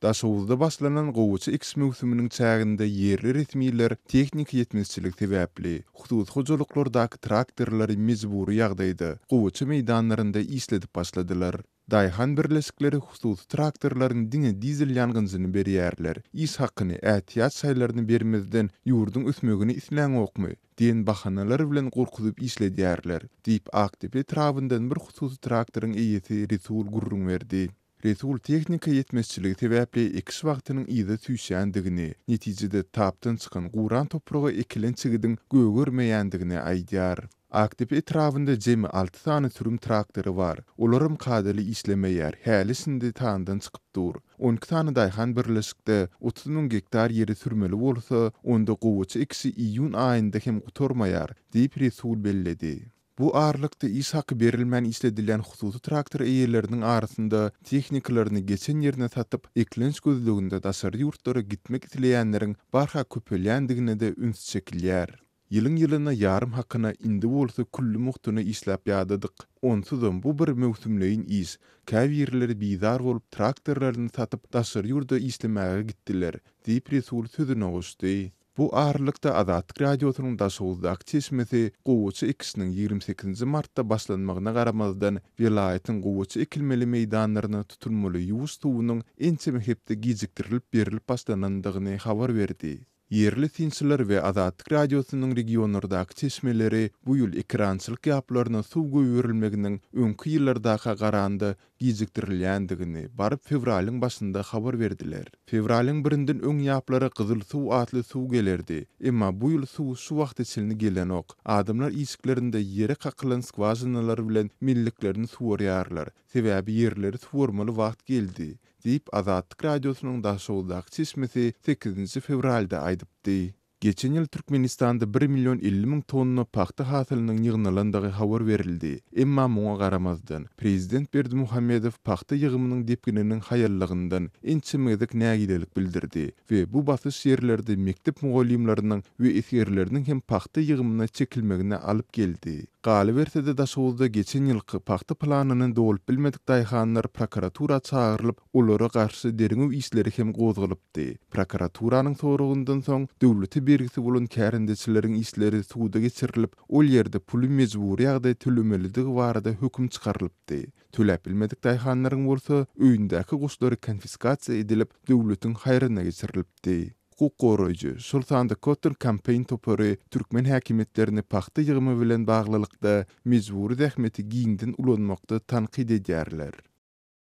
Daşowuzda başlanan gowuçy X mewsüminiň çäginde yerli resmiler teknik ýetmezçilik sebäpli husus hojalyklardaky traktorlary mejburi ýagdaýda gowuçy meýdanlarynda isledip başladylar. Daýhan birleşikleri husus traktorlaryň diňe dizel ýangynjyny berýärler. Is hakyny ätiyat saýlaryny bermezden ýurdun üsmegini isläň okmy diýen bahanalar bilen gorkuzyp isledýärler. Diýip AKTP tarapyndan bir husus traktoryň eýesi Resul gurrun berdi. Resul teknika ýetmezçiligi sebäpli ekis wagtynyň ýyda süýşändigini, netijede tapdan çykan guran topragy ekilen çigidiň gögörmeýändigini aýdýar. AKTP etrafında jemi 6 tane sürüm traktory bar. Olarym kadyly işlemeýär, hälisinde tandan çykyp dur. 12 tane daýhan birleşikde 30 hektar ýeri sürmeli bolsa, onda gowuçy ikisi iýun aýynda hem gutormaýar, diýip Resul belledi. Bu ağırlıkta iş hakkı berilmän işledilen hususy traktor eýeleriniň arasynda tekniklaryny geçen ýerine satyp eklenç gözleginde daşary ýurtlara gitmek isleýänleriň barha köpelýändigine de üns çekilýär. Ýylyň ýylyna ýarym hakyna indi bolsa kully muhtuny işläp ýadadyk. Onsuzam bu bir mewsümleýin iş. Käbirleri bizar bolup traktorlaryny satyp daşary ýurda işlemäge gitdiler, diýip Resul sözüne goşdy. Bu ağırlıkta Azatlyk radiosynyň Daşowuzdaky çeşmesi gowuçy ikisiniň 28 martda başlanmagyna garamazdan vilayatyň gowuçy ekilmeli meýdanlaryna tutulmaly ýuwuş suwunyň ençe mehepde gijikdirilip berilip başlanandygyny habar berdi. Yerli tinçiler we Azatlyk radiosynyň regionlardaky çeşmeleri bu ýyl ekrançylyk ýaplaryna suw göýürilmeginiň öňki ýyllardaky garanda gijikdirilýändigini baryp fevralyň başynda habar berdiler. Fevralyň 1-inden öň ýaplary gyzyl suw atly suw gelerdi. Emma bu ýyl suw şu wagt içilni gelen ok. Adamlar işiklerinde ýere kakylan skwazynalar bilen milliklerini suwarýarlar. Sebäbi ýerleri suwarmaly wagt geldi, diýip Azatlyk radiosynyň Daşowuzdaky çeşmesi 8 fevralda aýdypdy. Geçen ýyl Türkmenistanda 1.050.000 tonna paxta hasylynyň ýygnalandygy habar berildi. Emma muňa garamazdan Prezident Berdimuhammedow paxta ýygymynyň depkininiň hayallygyndan ençe medik nägidelik bildirdi we bu basyş ýerlerde mektep mugallimlarynyň we esgerleriniň hem paxta ýygymyna çekilmegine alyp geldi. Galy bersede Daşowuzda geçen ýylky paxta planyny dolup bilmedik daýhanlar prokuratura çağırılıp olara garşy deriňi işleri hem gozgalypdy. Prokuraturaның soragyndan soň döwleti bergisi bolan kärendeçileriň işleri suwda geçirilip, ol ýerde puly mejburi ýagdaý tölemelidigi barada höküm çykarylypdy. Töläp bilmedik daýhanlaryň bolsa öýündäki guşlary konfiskasiýa edilip, döwletiň haýryna geçirilipdi. Hukuk goraýjy Sultan Kotter kampany topary türkmen häkimetlerini paxta ýygymy bilen baglylykda mejburi zähmeti giňden ulanmakda tanqid edýärler.